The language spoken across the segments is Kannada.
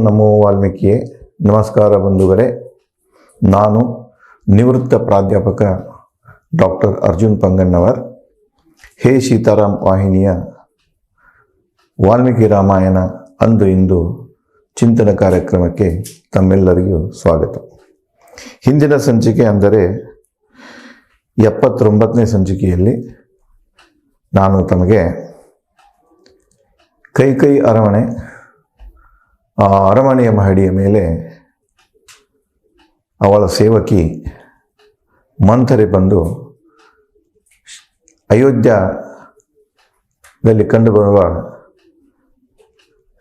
ನಮೋ ವಾಲ್ಮೀಕಿಯೇ. ನಮಸ್ಕಾರ ಬಂಧುಗಳೇ. ನಾನು ನಿವೃತ್ತ ಪ್ರಾಧ್ಯಾಪಕ ಡಾಕ್ಟರ್ ಅರ್ಜುನ್ ಪಂಗಣ್ಣವರ್. ಹೇ ಸೀತಾರಾಮ್ ವಾಹಿನಿಯ ವಾಲ್ಮೀಕಿ ರಾಮಾಯಣ ಅಂದು ಇಂದು ಚಿಂತನ ಕಾರ್ಯಕ್ರಮಕ್ಕೆ ತಮ್ಮೆಲ್ಲರಿಗೂ ಸ್ವಾಗತ. ಹಿಂದಿನ ಸಂಚಿಕೆ ಅಂದರೆ 79ನೇ ಸಂಚಿಕೆಯಲ್ಲಿ ನಾನು ತಮಗೆ ಕೈಕೈ ಅರಮನೆ, ಆ ಅರಮನೆಯ ಮಹಡಿಯ ಮೇಲೆ ಅವಳ ಸೇವಕಿ ಮಂಥರೆ ಬಂದು ಅಯೋಧ್ಯದಲ್ಲಿ ಕಂಡುಬರುವ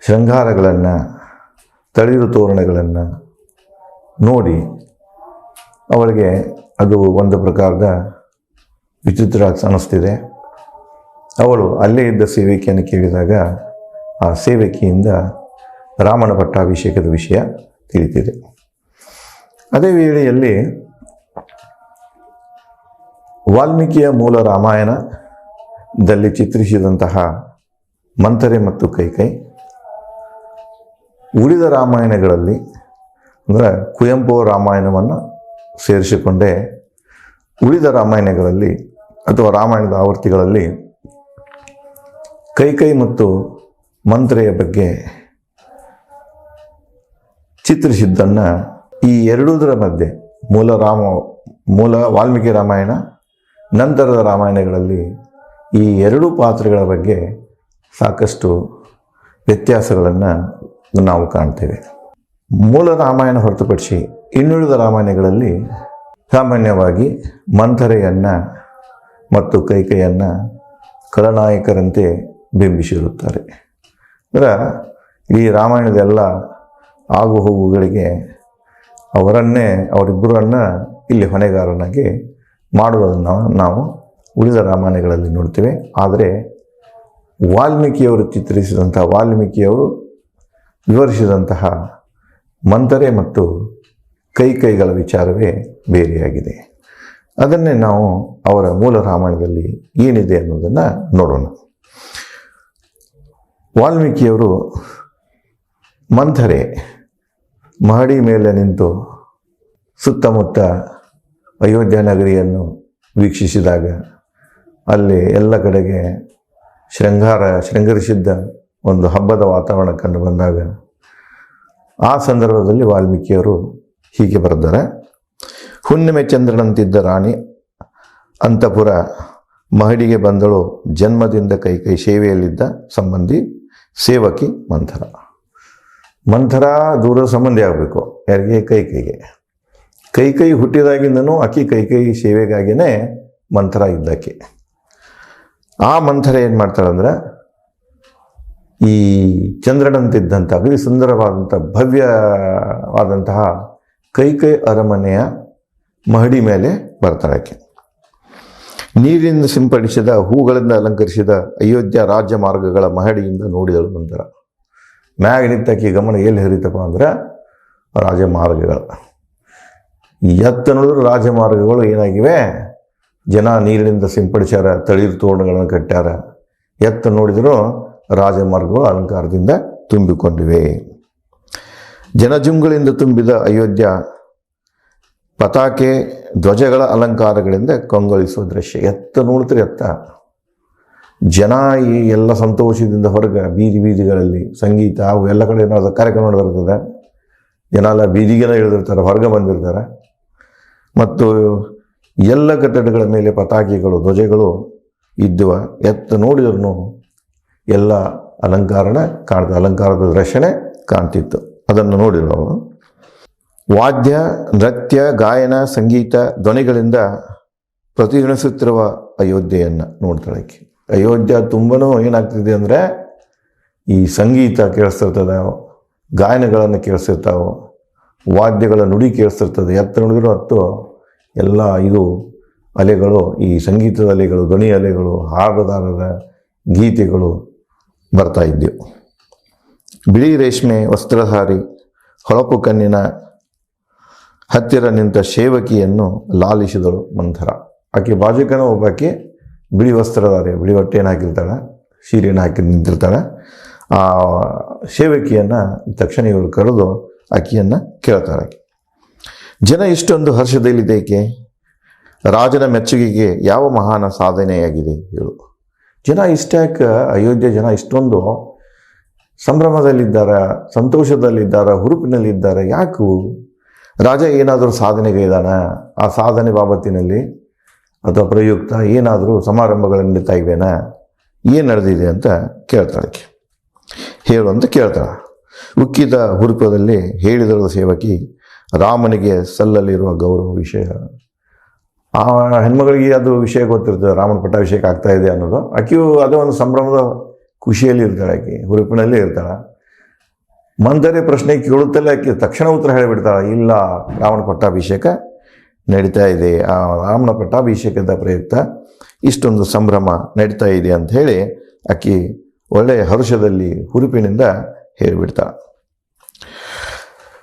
ಶೃಂಗಾರಗಳನ್ನು, ತಳಿರು ತೋರಣಗಳನ್ನು ನೋಡಿ ಅವಳಿಗೆ ಅದು ಒಂದು ಪ್ರಕಾರದ ವಿಚಿತ್ರ ಅನ್ನಿಸ್ತಿದೆ. ಅವಳು ಅಲ್ಲೇ ಇದ್ದ ಸೇವಕಿಯನ್ನು ಕೇಳಿದಾಗ ಆ ಸೇವಕಿಯಿಂದ ರಾಮನ ಪಟ್ಟಾಭಿಷೇಕದ ವಿಷಯ ತಿಳಿತಿದೆ. ಅದೇ ವೇಳೆಯಲ್ಲಿ ವಾಲ್ಮೀಕಿಯ ಮೂಲ ರಾಮಾಯಣದಲ್ಲಿ ಚಿತ್ರಿಸಿದಂತಹ ಮಂಥರೆ ಮತ್ತು ಕೈಕೈ ಉಳಿದ ರಾಮಾಯಣಗಳಲ್ಲಿ ಅಂದರೆ ಕುವೆಂಪು ರಾಮಾಯಣವನ್ನು ಸೇರಿಸಿಕೊಂಡೇ ಉಳಿದ ರಾಮಾಯಣಗಳಲ್ಲಿ ಅಥವಾ ರಾಮಾಯಣದ ಆವೃತ್ತಿಗಳಲ್ಲಿ ಕೈಕೈ ಮತ್ತು ಮಂಥರೆಯ ಬಗ್ಗೆ ಚಿತ್ರಿಸಿದ್ದನ್ನು ಈ ಎರಡೂದರ ಮಧ್ಯೆ ಮೂಲ ವಾಲ್ಮೀಕಿ ರಾಮಾಯಣ, ನಂತರದ ರಾಮಾಯಣಗಳಲ್ಲಿ ಈ ಎರಡೂ ಪಾತ್ರಗಳ ಬಗ್ಗೆ ಸಾಕಷ್ಟು ವ್ಯತ್ಯಾಸಗಳನ್ನು ನಾವು ಕಾಣ್ತೇವೆ. ಮೂಲ ರಾಮಾಯಣ ಹೊರತುಪಡಿಸಿ ಇನ್ನುಳಿದ ರಾಮಾಯಣಗಳಲ್ಲಿ ಸಾಮಾನ್ಯವಾಗಿ ಮಂಥರೆಯನ್ನು ಮತ್ತು ಕೈಕೈಯನ್ನು ಖಳನಾಯಕರಂತೆ ಬಿಂಬಿಸಿರುತ್ತಾರೆ. ಅಂದರೆ ಈ ರಾಮಾಯಣದ ಎಲ್ಲ ಆಗು ಹೋಗುಗಳಿಗೆ ಅವರಿಬ್ಬರನ್ನು ಇಲ್ಲಿ ಹೊಣೆಗಾರನಾಗಿ ಮಾಡುವುದನ್ನು ನಾವು ಉಳಿದ ರಾಮಾಯಣಗಳಲ್ಲಿ ನೋಡ್ತೇವೆ. ಆದರೆ ವಾಲ್ಮೀಕಿಯವರು ವಾಲ್ಮೀಕಿಯವರು ವಿವರಿಸಿದಂತಹ ಮಂಥರೆ ಮತ್ತು ಕೈಕೈಗಳ ವಿಚಾರವೇ ಬೇರೆಯಾಗಿದೆ. ಅದನ್ನೇ ನಾವು ಅವರ ಮೂಲ ರಾಮಾಯಣದಲ್ಲಿ ಏನಿದೆ ಅನ್ನೋದನ್ನು ನೋಡೋಣ. ವಾಲ್ಮೀಕಿಯವರು ಮಂಥರೆ ಮಹಡಿ ಮೇಲೆ ನಿಂತು ಸುತ್ತಮುತ್ತ ಅಯೋಧ್ಯ ನಗರಿಯನ್ನು ವೀಕ್ಷಿಸಿದಾಗ ಅಲ್ಲಿ ಎಲ್ಲ ಕಡೆಗೆ ಶೃಂಗರಿಸಿದ್ದ ಒಂದು ಹಬ್ಬದ ವಾತಾವರಣ ಕಂಡು ಬಂದಾಗ ಆ ಸಂದರ್ಭದಲ್ಲಿ ವಾಲ್ಮೀಕಿಯವರು ಹೀಗೆ ಬರೆದ್ದಾರೆ. ಹುಣ್ಣಿಮೆ ಚಂದ್ರನಂತಿದ್ದ ರಾಣಿ ಅಂತಃಪುರ ಮಹಡಿಗೆ ಬಂದಳು, ಜನ್ಮದಿಂದ ಕೈಕೈ ಸೇವೆಯಲ್ಲಿದ್ದ ಸಂಬಂಧಿ ಸೇವಕಿ ಮಂಥರ. ಮಂಥರ ದೂರದ ಸಂಬಂಧಿ ಆಗಬೇಕು ಯಾರಿಗೆ? ಕೈಕೈ ಹುಟ್ಟಿದಾಗಿಂದನೂ ಆಕೆ ಕೈಕೈ ಸೇವೆಗಾಗಿಯೇ ಮಂಥರ ಇದ್ದಕ್ಕೆ. ಆ ಮಂಥರ ಏನು ಮಾಡ್ತಾಳಂದ್ರೆ ಈ ಚಂದ್ರನಂತಿದ್ದಂಥ ಅಗದಿ ಸುಂದರವಾದಂಥ ಭವ್ಯವಾದಂತಹ ಕೈಕೈ ಅರಮನೆಯ ಮಹಡಿ ಮೇಲೆ ಬರ್ತಾಳಕ್ಕೆ. ನೀರಿನಿಂದ ಸಿಂಪಡಿಸಿದ ಹೂಗಳಿಂದ ಅಲಂಕರಿಸಿದ ಅಯೋಧ್ಯ ರಾಜ್ಯ ಮಾರ್ಗಗಳ ಮಹಡಿಯಿಂದ ನೋಡಿದಳು ಮಂಥರ. ಮ್ಯಾಗ ನಿಂತಕ್ಕೆ ಗಮನ ಎಲ್ಲಿ ಹರಿತಪ್ಪ ಅಂದ್ರೆ ರಾಜಮಾರ್ಗಗಳು. ಎತ್ತ ನೋಡಿದ್ರು ರಾಜಮಾರ್ಗಗಳು ಏನಾಗಿವೆ, ಜನ ನೀರಿನಿಂದ ಸಿಂಪಡಿಸ್ಯಾರ, ತಳಿರು ತೋರಣಗಳನ್ನು ಕಟ್ಟ್ಯಾರ. ಎತ್ತ ನೋಡಿದರೂ ರಾಜಮಾರ್ಗಗಳು ಅಲಂಕಾರದಿಂದ ತುಂಬಿಕೊಂಡಿವೆ. ಜನಜುಂಗಳಿಂದ ತುಂಬಿದ ಅಯೋಧ್ಯ ಪತಾಕೆ ಧ್ವಜಗಳ ಅಲಂಕಾರಗಳಿಂದ ಕಂಗೊಳಿಸುವ ದೃಶ್ಯ. ಎತ್ತ ನೋಡ್ತಾರೆ, ಜನ ಈ ಎಲ್ಲ ಸಂತೋಷದಿಂದ ಹೊರಗೆ ಬೀದಿಗಳಲ್ಲಿ ಸಂಗೀತ ಅವು ಎಲ್ಲ ಕಡೆ ಏನಾದ್ರು ಕಾರ್ಯಕ್ರಮ ನಡೆದಿರ್ತದೆ. ಜನ ಎಲ್ಲ ಬೀದಿಗೆಲ್ಲ ಇಳಿದಿರ್ತಾರೆ, ಹೊರಗೆ ಬಂದಿರ್ತಾರೆ. ಮತ್ತು ಎಲ್ಲ ಕಟ್ಟಡಗಳ ಮೇಲೆ ಪತಾಕೆಗಳು, ಧ್ವಜಗಳು ಇದ್ದುವ. ಎತ್ತ ನೋಡಿದ್ರು ಎಲ್ಲ ಅಲಂಕಾರದ ದೃಶ್ಯನೇ ಕಾಣ್ತಿತ್ತು. ಅದನ್ನು ನೋಡಿದ್ರು. ವಾದ್ಯ, ನೃತ್ಯ, ಗಾಯನ, ಸಂಗೀತ, ಧ್ವನಿಗಳಿಂದ ಪ್ರತಿಧ್ವನಿಸುತ್ತಿರುವ ಅಯೋಧ್ಯೆಯನ್ನು ನೋಡ್ತಾಳಕ್ಕೆ. ಅಯೋಧ್ಯ ತುಂಬನೂ ಏನಾಗ್ತಿದೆ ಅಂದರೆ ಈ ಸಂಗೀತ ಕೇಳಿಸ್ತಿರ್ತದೆ, ಗಾಯನಗಳನ್ನು ಕೇಳಿಸ್ತಿರ್ತಾವೆ, ವಾದ್ಯಗಳ ನುಡಿ ಕೇಳಿಸ್ತಿರ್ತದೆ. ಎತ್ತ ನೋಡಿದ್ರು ಹತ್ತು ಎಲ್ಲ ಇದು ಅಲೆಗಳು, ಈ ಸಂಗೀತದ ಅಲೆಗಳು, ಧ್ವನಿ ಅಲೆಗಳು, ಹಾಡುಗಾರರ ಗೀತೆಗಳು ಬರ್ತಾ ಇದ್ದವು. ಬಿಳಿ ರೇಷ್ಮೆ ವಸ್ತ್ರಧಾರಿ ಹೊಳಪು ಕಣ್ಣಿನ ಹತ್ತಿರ ನಿಂತ ಸೇವಕಿಯನ್ನು ಲಾಲಿಸಿದಳು ಮಂಥರ. ಆಕೆ ಬಾಜುಕನ ಒಬ್ಬಾಕೆ ಬಿಳಿ ವಸ್ತ್ರಧಾರಿ, ಬಿಳಿ ಬಟ್ಟೆಯನ್ನು ಹಾಕಿರ್ತಾಳೆ, ಸೀರೆಯನ್ನು ಹಾಕಿ ನಿಂತಿರ್ತಾಳೆ. ಆ ಸೇವಕಿಯನ್ನು ತಕ್ಷಣ ಇವರು ಕರೆದು ಆಕೆಯನ್ನು ಕೇಳ್ತಾಳೆ. ಜನ ಇಷ್ಟೊಂದು ಹರ್ಷದಲ್ಲಿದ್ದೇಕೆ? ರಾಜನ ಮೆಚ್ಚುಗೆಗೆ ಯಾವ ಮಹಾನ ಸಾಧನೆಯಾಗಿದೆ ಹೇಳು. ಜನ ಇಷ್ಟ್ಯಾಕೆ ಅಯೋಧ್ಯೆ ಜನ ಇಷ್ಟೊಂದು ಸಂಭ್ರಮದಲ್ಲಿದ್ದಾರೆ, ಸಂತೋಷದಲ್ಲಿದ್ದಾರೆ, ಹುರುಪಿನಲ್ಲಿದ್ದಾರೆ? ಯಾಕು? ರಾಜ ಏನಾದರೂ ಸಾಧನೆಗೈದಾನ? ಆ ಸಾಧನೆ ಬಾಬತ್ತಿನಲ್ಲಿ ಅಥವಾ ಪ್ರಯುಕ್ತ ಏನಾದರೂ ಸಮಾರಂಭಗಳು ನಡೀತಾ ಇವೆನಾ? ಏನು ನಡೆದಿದೆ ಅಂತ ಕೇಳ್ತಾಳೆ. ಹೇಳು ಅಂತ ಕೇಳ್ತಾಳೆ. ಉಕ್ಕಿದ ಹುರುಪದಲ್ಲಿ ಹೇಳಿದಳು ಸೇವಕಿ, ರಾಮನಿಗೆ ಸಲ್ಲಲಿರುವ ಗೌರವ ವಿಷಯ. ಆ ಹೆಣ್ಮಗಳಿಗೆ ಅದು ವಿಷಯ ಗೊತ್ತಿರ್ತದೆ, ರಾಮನ ಪಟ್ಟಾಭಿಷೇಕ ಆಗ್ತಾ ಇದೆ ಅನ್ನೋದು. ಆಕೆಯು ಅದೇ ಒಂದು ಸಂಭ್ರಮದ ಖುಷಿಯಲ್ಲಿ ಇರ್ತಾಳೆ, ಆಕೆ ಹುರುಪಿನಲ್ಲಿ ಇರ್ತಾಳೆ. ಮಂದರೆ ಪ್ರಶ್ನೆ ಕೇಳುತ್ತಲೇ ಆಕೆ ತಕ್ಷಣ ಉತ್ತರ ಹೇಳಿಬಿಡ್ತಾಳೆ, ಇಲ್ಲ, ರಾಮನ ಪಟ್ಟಾಭಿಷೇಕ ನಡೀತಾ ಇದೆ, ಆ ರಾಮನ ಪಟ್ಟಾಭಿಷೇಕದ ಪ್ರಯುಕ್ತ ಇಷ್ಟೊಂದು ಸಂಭ್ರಮ ನಡೀತಾ ಇದೆ ಅಂತ ಹೇಳಿ ಆಕೆ ಒಳ್ಳೆಯ ಹರುಷದಲ್ಲಿ ಹುರುಪಿನಿಂದ ಹೇಳಿಬಿಡ್ತಾಳೆ.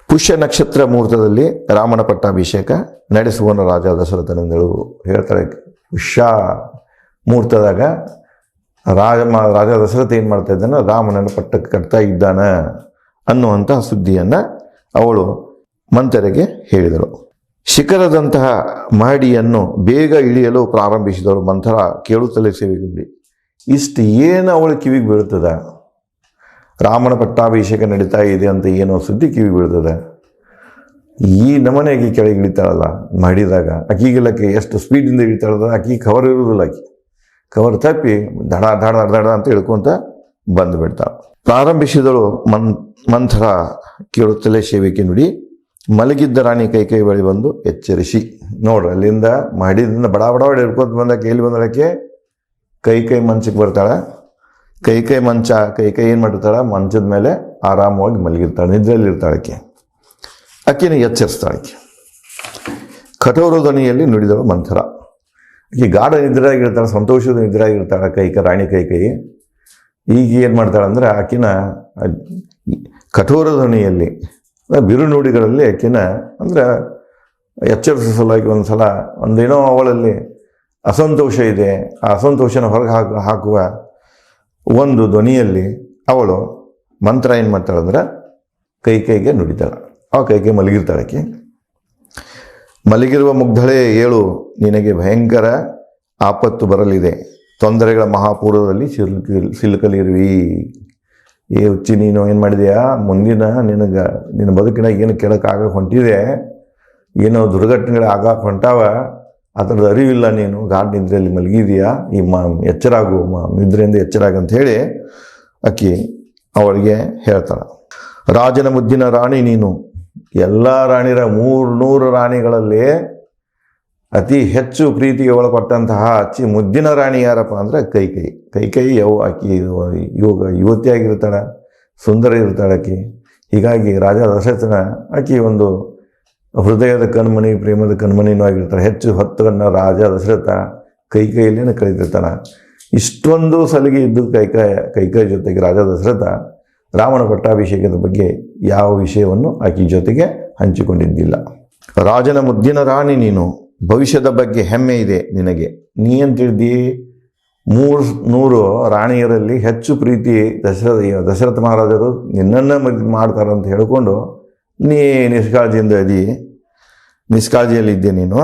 ಪುಷ್ಯ ನಕ್ಷತ್ರ ಮುಹೂರ್ತದಲ್ಲಿ ರಾಮನ ಪಟ್ಟಾಭಿಷೇಕ ನಡೆಸುವನು ರಾಜ ದಶರಥನೆಂದಳು ಹೇಳ್ತಾಳೆ. ಪುಷ್ಯ ಮುಹೂರ್ತದಾಗ ರಾಜ ದಶರಥ ಏನು ಮಾಡ್ತಾ ಇದ್ದಾನೆ, ರಾಮನನ್ನು ಪಟ್ಟಕ್ಕೆ ಕಟ್ತಾ ಇದ್ದಾನ ಅನ್ನುವಂತಹ ಸುದ್ದಿಯನ್ನು ಅವಳು ಮಂಥರೆಗೆ ಹೇಳಿದಳು. ಶಿಖರದಂತಹ ಮಹಡಿಯನ್ನು ಬೇಗ ಇಳಿಯಲು ಪ್ರಾರಂಭಿಸಿದಳು. ಮಂಥರ ಕೇಳುತ್ತಲೇ ಸೇವೆಗೆ ಇಷ್ಟು ಏನು ಅವಳು ಕಿವಿಗೆ ಬೀಳ್ತದ? ರಾಮನ ಪಟ್ಟಾಭಿಷೇಕ ನಡೀತಾ ಇದೆ ಅಂತ ಏನೋ ಸುದ್ದಿ ಕಿವಿಗೆ ಬೀಳ್ತದೆ. ಈ ನಮನೆಗೆ ಕೆಳಗೆ ಇಳಿತಾಳಲ್ಲ ಮಹಡಿದಾಗ, ಅಕ್ಕಿಗಿಲ್ಲಕ್ಕೆ ಎಷ್ಟು ಸ್ಪೀಡಿಂದ ಇಳಿತಾಳದ, ಅಕ್ಕಿ ಕವರ್ ಇರುವುದಿಲ್ಲ. ಆಕಿ ಕವರ್ ತಪ್ಪಿ ದಡ ದಡ ದಡ ಅಂತ ಇಳ್ಕೊಂತ ಬಂದುಬಿಡ್ತಾಳೆ. ಪ್ರಾರಂಭಿಸಿದಳು ಮಂಥರ ಕೇಳುತ್ತಲೇ ಸೇವಿಕೆ ನುಡಿ. ಮಲಗಿದ್ದ ರಾಣಿ ಕೈಕೈ ಬಳಿ ಬಂದು ಎಚ್ಚರಿಸಿ. ನೋಡ್ರಿ, ಅಲ್ಲಿಂದ ಮಹಡಿದಿಂದ ಬಡ ಬಡ ಹಿಡ್ಕೊತ ಬಂದಕ್ಕೆ ಎಲ್ಲಿ ಬಂದಳಕ್ಕೆ ಕೈಕೈ ಮಂಚಕ್ಕೆ ಬರ್ತಾಳೆ. ಕೈಕೈ ಏನು ಮಾಡಿರ್ತಾಳೆ, ಮಂಚದ ಮೇಲೆ ಆರಾಮವಾಗಿ ಮಲಗಿರ್ತಾಳೆ, ನಿದ್ರೆಯಲ್ಲಿ ಇರ್ತಾಳಕ್ಕೆ. ಆಕೆನ ಎಚ್ಚರಿಸ್ತಾಳೆ. ಕಠೋರ ಧ್ವನಿಯಲ್ಲಿ ನುಡಿದಳು ಮಂಥರ. ಆಕೆ ಗಾಢ ನಿದ್ರೆಯಾಗಿರ್ತಾಳೆ, ಸಂತೋಷದ ನಿದ್ರೆಯಾಗಿರ್ತಾಳೆ ರಾಣಿ ಕೈಕೈ. ಈಗ ಏನು ಮಾಡ್ತಾಳೆ ಅಂದರೆ ಆಕಿನ ಕಠೋರ ಧ್ವನಿಯಲ್ಲಿ ಬಿರು ನುಡಿಗಳಲ್ಲಿ ಆಕಿನ ಅಂದರೆ ಎಚ್ಚರಿಸುವ ಸಲುವಾಗಿ ಒಂದು ಸಲ ಒಂದೇನೋ ಅವಳಲ್ಲಿ ಅಸಂತೋಷ ಇದೆ, ಆ ಅಸಂತೋಷನ ಹೊರಗೆ ಹಾಕುವ ಒಂದು ಧ್ವನಿಯಲ್ಲಿ ಅವಳು ಮಂತ್ರ ಏನು ಮಾಡ್ತಾಳೆ ಅಂದರೆ ಕೈಗೆ ನುಡಿತಾಳೆ. ಆ ಕೈಗೆ ಮಲಗಿರ್ತಾಳೆ. ಆಕೆ ಮಲಗಿರುವ ಮುಗ್ಧಳೇ ಏಳು, ನಿನಗೆ ಭಯಂಕರ ಆಪತ್ತು ಬರಲಿದೆ, ತೊಂದರೆಗಳ ಮಹಾಪೂರ್ವದಲ್ಲಿ ಸಿಲುಕಲಿರುವಿ. ಹುಚ್ಚಿ, ನೀನು ಏನು ಮಾಡಿದೆಯಾ, ಮುಂದಿನ ನಿನ್ನ ಬದುಕಿನ ಏನು ಕೆಳಕ್ಕಾಗಕ್ಕೆ ಹೊಂಟಿದೆ, ಏನೋ ದುರ್ಘಟನೆಗಳು ಆಗಕ್ಕೆ ಹೊಂಟಾವ, ಅದರದ ಅರಿವಿಲ್ಲ, ನೀನು ಗಾಢ ನಿದ್ರೆಯಲ್ಲಿ ಮಲಗಿದೆಯಾ, ಈ ಎಚ್ಚರಾಗು, ನಿದ್ರೆಯಿಂದ ಎಚ್ಚರಾಗಂತ ಹೇಳಿ ಆಕೆ ಅವಳಿಗೆ ಹೇಳ್ತಾಳೆ. ರಾಜನ ಮುದ್ದಿನ ರಾಣಿ ನೀನು. ಎಲ್ಲ ರಾಣಿರ 300 ರಾಣಿಗಳಲ್ಲಿ ಅತಿ ಹೆಚ್ಚು ಪ್ರೀತಿಗೆ ಒಳಪಟ್ಟಂತಹ ಮುದ್ದಿನ ರಾಣಿ ಯಾರಪ್ಪ ಅಂದರೆ ಕೈಕೈ ಆಕೆ ಯುವತಿಯಾಗಿರ್ತಾಳೆ, ಸುಂದರ ಇರ್ತಾಳೆ ಆಕೆ. ಹೀಗಾಗಿ ರಾಜ ದಶರಥನ ಆಕೆ ಒಂದು ಹೃದಯದ ಕಣ್ಮಣಿ, ಪ್ರೇಮದ ಕಣ್ಮಣಿನೂ ಆಗಿರ್ತಾಳೆ. ಹೆಚ್ಚು ಹೊತ್ತನ್ನು ರಾಜ ದಶರಥ ಕೈಕೈಯಲ್ಲೇನೆ ಕಳೆದಿರ್ತಾನೆ. ಇಷ್ಟೊಂದು ಸಲಿಗೆ ಇದ್ದು ಕೈಕೈ ಜೊತೆಗೆ ರಾಜ ದಶರಥ ರಾಮನ ಪಟ್ಟಾಭಿಷೇಕದ ಬಗ್ಗೆ ಯಾವ ವಿಷಯವನ್ನು ಆಕೆ ಜೊತೆಗೆ ಹಂಚಿಕೊಂಡಿದ್ದಿಲ್ಲ. ರಾಜನ ಮುದ್ದಿನ ರಾಣಿ ನೀನು, ಭವಿಷ್ಯದ ಬಗ್ಗೆ ಹೆಮ್ಮೆ ಇದೆ ನಿನಗೆ. ನೀ ಏನು ತಿಳಿದಿ, 300 ರಾಣಿಯರಲ್ಲಿ ಹೆಚ್ಚು ಪ್ರೀತಿ ದಶರಥ ಮಹಾರಾಜರು ನಿನ್ನನ್ನು ಮದುವೆ ಮಾಡ್ತಾರಂತ ಹೇಳ್ಕೊಂಡು ನೀ ನಿಷ್ಕಾಳಜಿಯಲ್ಲಿದ್ದೆ ನೀನು.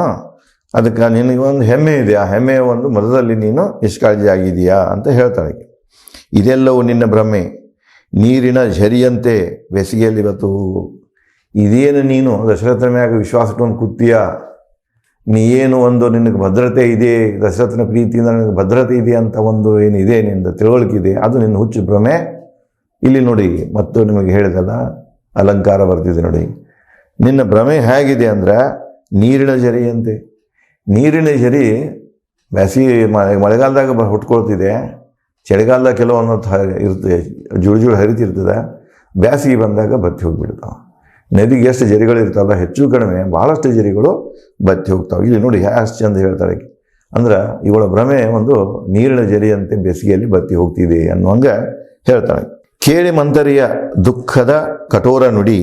ಅದಕ್ಕೆ ನಿನಗೆ ಒಂದು ಹೆಮ್ಮೆ ಇದೆ, ಆ ಹೆಮ್ಮೆಯ ಒಂದು ಮತದಲ್ಲಿ ನೀನು ನಿಷ್ಕಾಳಜಿ ಆಗಿದೆಯಾ ಅಂತ ಹೇಳ್ತಾಳೆ. ಇದೆಲ್ಲವೂ ನಿನ್ನ ಭ್ರಮೆ, ನೀರಿನ ಝರಿಯಂತೆ ಬೇಸಿಗೆಯಲ್ಲಿ ಇವತ್ತು. ಇದೇನು ನೀನು ದಶರಥನ ಮ್ಯಾಗ ವಿಶ್ವಾಸ ಇಟ್ಕೊಂಡು ಕೂತೀಯ, ನೀ ಏನು ಒಂದು ನಿನಗೆ ಭದ್ರತೆ ಇದೆ, ದಶರಥನ ಪ್ರೀತಿಯಿಂದ ನನಗೆ ಭದ್ರತೆ ಇದೆ ಅಂತ ಒಂದು ಏನಿದೆ ನಿಂದ ತಿಳುವಳಿಕೆ, ಅದು ನಿನ್ನ ಹುಚ್ಚು ಭ್ರಮೆ. ಇಲ್ಲಿ ನೋಡಿ, ಮತ್ತು ನಿಮಗೆ ಹೇಳಿದಲ್ಲ ಅಲಂಕಾರ ಬರ್ತಿದೆ ನೋಡಿ. ನಿನ್ನ ಭ್ರಮೆ ಹೇಗಿದೆ ಅಂದರೆ ನೀರಿನ ಝರಿಯಂತೆ. ನೀರಿನ ಝರಿ ಬೇಸಿಗೆ ಮಳೆಗಾಲದಾಗ ಹುಟ್ಕೊಳ್ತಿದೆ, ಚಳಿಗಾಲದಾಗ ಕೆಲವೊಂದು ಇರ್ತದೆ, ಜುಳು ಹರಿತಿರ್ತದೆ, ಬೇಸಿಗೆ ಬಂದಾಗ ಬತ್ತಿ ಹೋಗಿಬಿಡ್ತಾವೆ. ನದಿಗೆ ಎಷ್ಟು ಜರಿಗಳು ಇರ್ತಾವಲ್ಲ, ಹೆಚ್ಚು ಕಡಿಮೆ ಭಾಳಷ್ಟು ಜರಿಗಳು ಬತ್ತಿ ಹೋಗ್ತಾವೆ. ಇಲ್ಲಿ ನೋಡಿ ಎಷ್ಟು ಚಂದ ಹೇಳ್ತಾಳೆ ಅಂದ್ರೆ, ಇವಳ ಭ್ರಮೆ ಒಂದು ನೀರಿನ ಜರಿಯಂತೆ ಬೇಸಿಗೆಯಲ್ಲಿ ಬತ್ತಿ ಹೋಗ್ತಿದೆ ಅನ್ನುವಂಗೆ ಹೇಳ್ತಾಳೆ. ಕೇಳಿ ಮಂಥರೆಯ ದುಃಖದ ಕಠೋರ ನುಡಿ,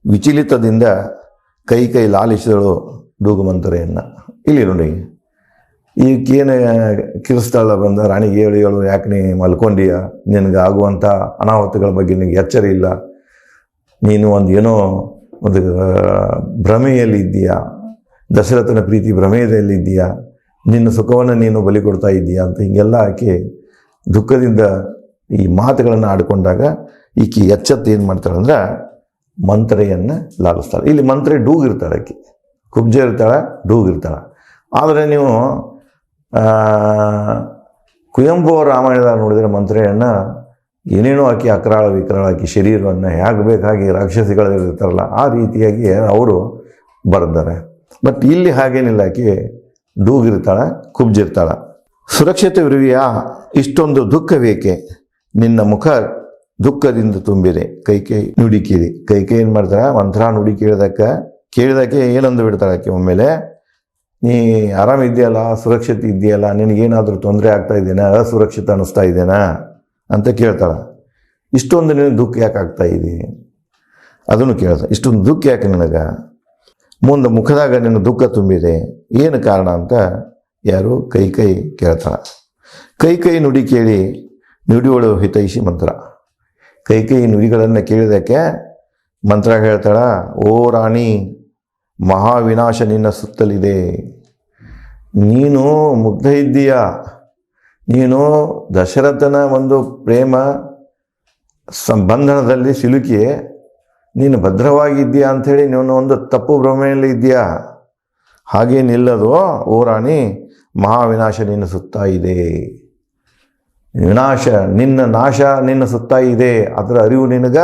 ವಿಚಲಿತದಿಂದ ಕೈ ಲಾಲಿಸಿದಳು ಡೂಗು ಮಂಥರೆಯನ್ನು. ಇಲ್ಲಿ ನೋಡಿ, ಈಗೇನು ಕಿರಿಸ್ತಾಳ ಬಂದ ರಾಣಿಗೆ ಹೇಳು ಯಾಕೆ ನೀ ಮಲ್ಕೊಂಡಿಯ, ನಿನಗೆ ಆಗುವಂಥ ಅನಾಹುತಗಳ ಬಗ್ಗೆ ನಿನಗೆ ಎಚ್ಚರ ಇಲ್ಲ, ನೀನು ಏನೋ ಒಂದು ಭ್ರಮೆಯಲ್ಲಿ ಇದ್ದೀಯಾ, ದಶರಥನ ಪ್ರೀತಿ ಭ್ರಮೆಯಲ್ಲಿದ್ದೀಯಾ, ನಿನ್ನ ಸುಖವನ್ನು ನೀನು ಬಲಿ ಕೊಡ್ತಾ ಇದ್ದೀಯಾ ಅಂತ ಹೀಗೆಲ್ಲ ಆಕೆ ದುಃಖದಿಂದ ಈ ಮಾತುಗಳನ್ನು ಆಡ್ಕೊಂಡಾಗ ಈಕೆ ಎಚ್ಚೆತ್ತು ಏನು ಮಾಡ್ತಾಳೆ ಅಂದ್ರೆ ಮಂತ್ರೆಯನ್ನು ಲಾಲಿಸ್ತಾಳೆ. ಇಲ್ಲಿ ಮಂತ್ರೆ ಡೂಗಿರ್ತಾಳೆ, ಆಕೆ ಕುಬ್ಜ ಇರ್ತಾಳೆ, ಡೂಗಿರ್ತಾಳೆ. ಆದರೆ ನೀವು ಕುವೆಂಪು ರಾಮಾಯಣದಾಗ ನೋಡಿದರೆ ಮಂತ್ರೆಯನ್ನು ಏನೇನೋ ಆಕೆ ಅಕ್ರಾಳ ವಿಕ್ರಾಳ ಆಕೆ ಶರೀರವನ್ನು ಹೇಗೆ ಬೇಕಾಗಿ ರಾಕ್ಷಸಿಗಳು ಇರ್ತಾರಲ್ಲ ಆ ರೀತಿಯಾಗಿ ಅವರು ಬರೆದಾರೆ. ಬಟ್ ಇಲ್ಲಿ ಹಾಗೇನಿಲ್ಲ, ಆಕೆ ಡೂಗಿರ್ತಾಳೆ, ಕುಬ್ಜಿರ್ತಾಳೆ. ಸುರಕ್ಷಿತವಿರುವೆಯಾ, ಇಷ್ಟೊಂದು ದುಃಖವೇಕೆ, ನಿನ್ನ ಮುಖ ದುಃಖದಿಂದ ತುಂಬಿದೆ. ಕೈಕೈ ನುಡಿಕಿರಿ. ಕೈಕೈ ಏನು ಮಾಡ್ತಾಳೆ, ಮಂತ್ರ ನುಡಿ ಕೇಳಿದಕ್ಕೆ ಏನಂದು ಬಿಡ್ತಾಳೆ ಆಕೆ ಒಮ್ಮೆಲೆ, ನೀ ಆರಾಮಿದೆಯಲ್ಲ, ಸುರಕ್ಷಿತ ಇದೆಯಲ್ಲ, ನಿನಗೇನಾದರೂ ತೊಂದರೆ ಆಗ್ತಾ ಇದ್ದೇನಾ, ಅಸುರಕ್ಷಿತ ಅನ್ನಿಸ್ತಾ ಇದ್ದೇನಾ ಅಂತ ಕೇಳ್ತಾಳೆ. ಇಷ್ಟೊಂದು ನಿನಗೆ ದುಃಖ ಯಾಕೆ ಆಗ್ತಾ ಇದೆ ಅದನ್ನು ಕೇಳ್ತಾಳೆ. ಇಷ್ಟೊಂದು ದುಃಖ ಯಾಕೆ ನಿನಗೆ, ಮುಂದೆ ಮುಖದಾಗ ನಿನ್ನ ದುಃಖ ತುಂಬಿದೆ, ಏನು ಕಾರಣ ಅಂತ ಯಾರು ಕೈಕೈ ಕೇಳ್ತಾಳೆ. ಕೈಕೈ ನುಡಿ ಕೇಳಿ ನುಡಿಯೊಳು ಹಿತೈಷಿ ಮಂತ್ರ. ಕೈಕೈ ನುಡಿಗಳನ್ನು ಕೇಳಿದಕ್ಕೆ ಮಂತ್ರ ಹೇಳ್ತಾಳ, ಓ ರಾಣಿ, ಮಹಾವಿನಾಶ ನಿನ್ನ ಸುತ್ತಲಿದೆ, ನೀನು ಮುಗ್ಧ ಇದ್ದೀಯ, ನೀನು ದಶರಥನ ಒಂದು ಪ್ರೇಮ ಸಂಬಂಧನದಲ್ಲಿ ಸಿಲುಕಿ ನೀನು ಭದ್ರವಾಗಿದ್ದೀಯಾ ಅಂಥೇಳಿ ನೀನು ಒಂದು ತಪ್ಪು ಭ್ರಮೆಯಲ್ಲಿ ಇದೆಯಾ, ಹಾಗೇನಿಲ್ಲದು ಓ ರಾಣಿ, ಮಹಾವಿನಾಶ ನಿನ್ನ ಸುತ್ತ ಇದೆ, ವಿನಾಶ ನಾಶ ನಿನ್ನ ಸುತ್ತ ಇದೆ, ಅದರ ಅರಿವು ನಿನಗ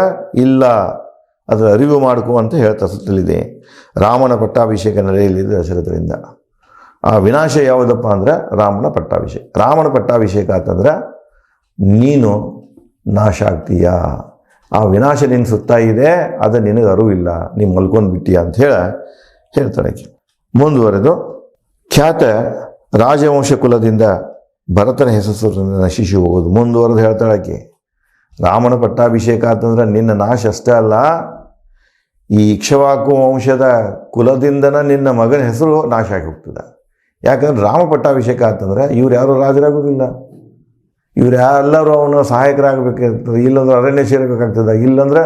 ಇಲ್ಲ, ಅದರ ಅರಿವು ಮಾಡ್ಕೋ ಅಂತ ಹೇಳ್ತಾ ಸುತ್ತಲಿದೆ. ರಾಮನ ಪಟ್ಟಾಭಿಷೇಕ ನಡೆಯಲಿದೆ ದಶರಥರಿಂದ. ಆ ವಿನಾಶ ಯಾವುದಪ್ಪ ಅಂದ್ರೆ ರಾಮನ ಪಟ್ಟಾಭಿಷೇಕ. ರಾಮನ ಪಟ್ಟಾಭಿಷೇಕ ಅಂತಂದ್ರೆ ನೀನು ನಾಶ ಆಗ್ತೀಯಾ, ಆ ವಿನಾಶ ನಿನ್ನ ಸುತ್ತ ಇದೆ, ಅದು ನಿನಗೆ ಅರಿವಿಲ್ಲ, ನೀವು ಮಲ್ಕೊಂಡು ಬಿಟ್ಟಿಯಾ ಅಂತ ಹೇಳ್ತಾಳೆ. ಮುಂದುವರೆದು ಖ್ಯಾತ ರಾಜವಂಶ ಕುಲದಿಂದ ಭರತನ ಹೆಸರು ನಶಿಸಿ ಹೋಗೋದು ಮುಂದುವರೆದು ಹೇಳ್ತಾಳಕ್ಕೆ. ರಾಮನ ಪಟ್ಟಾಭಿಷೇಕ ಅಂತಂದ್ರೆ ನಿನ್ನ ನಾಶ ಅಷ್ಟೇ ಅಲ್ಲ, ಈ ಇಕ್ಷ್ವಾಕು ವಂಶದ ಕುಲದಿಂದನ ನಿನ್ನ ಮಗನ ಹೆಸರು ನಾಶ ಆಗಿ ಹೋಗ್ತದೆ. ಯಾಕಂದ್ರೆ ರಾಮ ಪಟ್ಟಾಭಿಷೇಕ ಅಂತಂದ್ರೆ ಇವ್ರು ಯಾರು ರಾಜರಾಗೋದಿಲ್ಲ, ಇವ್ರು ಎಲ್ಲರೂ ಅವನ ಸಹಾಯಕರಾಗಬೇಕಾಗ್ತದೆ, ಇಲ್ಲಂದ್ರೆ ಅರಣ್ಯ ಸೇರಬೇಕಾಗ್ತದೆ, ಇಲ್ಲಂದ್ರೆ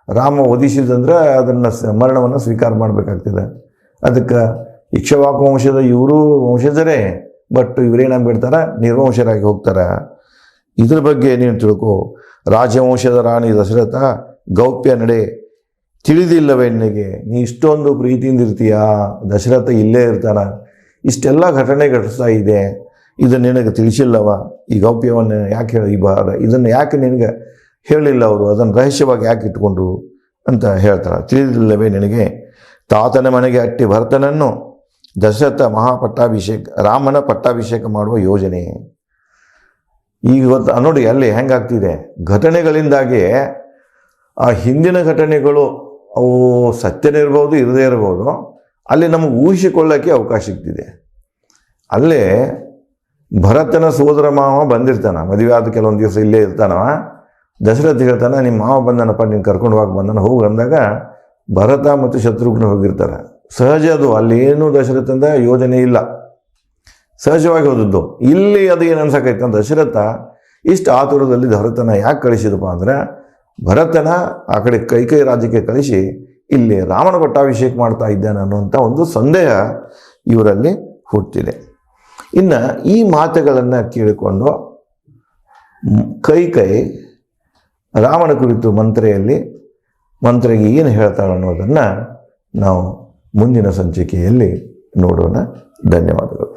ರಾಮ ಒದಿಸಿದಂದ್ರೆ ಅದನ್ನು ಮರಣವನ್ನು ಸ್ವೀಕಾರ ಮಾಡಬೇಕಾಗ್ತದೆ. ಅದಕ್ಕೆ ಇಕ್ಷ್ವಾಕು ವಂಶದ ಇವರು ವಂಶಜರೇ, ಬಟ್ ಇವರೇನಾಗ್ಬಿಡ್ತಾರೆ, ನಿರ್ವಂಶರಾಗಿ ಹೋಗ್ತಾರೆ. ಇದ್ರ ಬಗ್ಗೆ ನೀನು ತಿಳ್ಕೊ. ರಾಜವಂಶದ ರಾಣಿ ದಶರಥ ಗೌಪ್ಯ ನಡೆ ತಿಳಿದಿಲ್ಲವೇ ನಿನಗೆ, ನೀ ಇಷ್ಟೊಂದು ಪ್ರೀತಿಯಿಂದ ಇರ್ತೀಯಾ, ದಶರಥ ಇಲ್ಲೇ ಇರ್ತಾನ, ಇಷ್ಟೆಲ್ಲ ಘಟನೆ ಘಟಿಸ್ತಾ ಇದೆ, ಇದು ನಿನಗೆ ತಿಳಿಸಿಲ್ಲವ, ಈ ಗೌಪ್ಯವನ್ನು ಯಾಕೆ ಹೇಳಿ ಇದನ್ನು ಯಾಕೆ ನಿನಗೆ ಹೇಳಿಲ್ಲ ಅವರು, ಅದನ್ನು ರಹಸ್ಯವಾಗಿ ಯಾಕೆ ಇಟ್ಕೊಂಡ್ರು ಅಂತ ಹೇಳ್ತಾಳೆ. ತಿಳಿದಿಲ್ಲವೇ ನಿನಗೆ, ತಾತನ ಮನೆಗೆ ಅಟ್ಟಿ ಭರತನನ್ನು ದಶರಥ ರಾಮನ ಪಟ್ಟಾಭಿಷೇಕ ಮಾಡುವ ಯೋಜನೆ. ಈಗ ಇವತ್ತು ನೋಡಿ ಅಲ್ಲಿ ಹೆಂಗಾಗ್ತಿದೆ, ಘಟನೆಗಳಿಂದಾಗಿ ಆ ಹಿಂದಿನ ಘಟನೆಗಳು ಅವು ಸತ್ಯನೇ ಇರ್ಬೋದು, ಇರದೇ ಇರ್ಬೋದು, ಅಲ್ಲಿ ನಮಗೆ ಊಹಿಸಿಕೊಳ್ಳೋಕ್ಕೆ ಅವಕಾಶ ಸಿಗ್ತಿದೆ. ಅಲ್ಲೇ ಭರತನ ಸೋದರ ಮಾವ ಬಂದಿರ್ತಾನ, ಮದುವೆ ಆದ ಕೆಲವೊಂದು ದಿವಸ ಇಲ್ಲೇ ಇರ್ತಾನವ. ದಶರಥ ಹೇಳ್ತಾನೆ, ನಿಮ್ಮ ಮಾವ ಬಂದನಪ್ಪ, ನೀನು ಕರ್ಕೊಂಡು ಹೋಗಿ ಬಂದನ, ಹೋಗಿ ಅಂದಾಗ ಭರತ ಮತ್ತು ಶತ್ರುಘ್ನ ಹೋಗಿರ್ತಾರೆ. ಸಹಜ ಅದು, ಅಲ್ಲೇನು ದಶರಥಂದ ಯೋಜನೆ ಇಲ್ಲ, ಸಹಜವಾಗಿ ಹೋದದ್ದು. ಇಲ್ಲಿ ಅದು ಏನು ಅನ್ಸಕೈತೆ, ದಶರಥ ಇಷ್ಟು ಆತುರದಲ್ಲಿ ಭರತನ ಯಾಕೆ ಕಳಿಸಿದಪ್ಪ ಅಂದ್ರೆ, ಭರತನ ಆ ಕಡೆ ಕೈಕೈ ರಾಜ್ಯಕ್ಕೆ ಕಳಿಸಿ ಇಲ್ಲಿ ರಾಮನ ಪಟ್ಟಾಭಿಷೇಕ ಮಾಡ್ತಾ ಇದ್ದಾನೆ ಅನ್ನುವಂಥ ಒಂದು ಸಂದೇಹ ಇವರಲ್ಲಿ ಹುಟ್ಟಿದೆ. ಇನ್ನು ಈ ಮಾತುಗಳನ್ನು ಕೇಳಿಕೊಂಡು ಕೈಕೈ ರಾಮನ ಕುರಿತು ಮಂತ್ರೆಗೆ ಏನು ಹೇಳ್ತಾಳೆ ಅನ್ನೋದನ್ನು ನಾವು ಮುಂದಿನ ಸಂಚಿಕೆಯಲ್ಲಿ ನೋಡೋಣ. ಧನ್ಯವಾದಗಳು.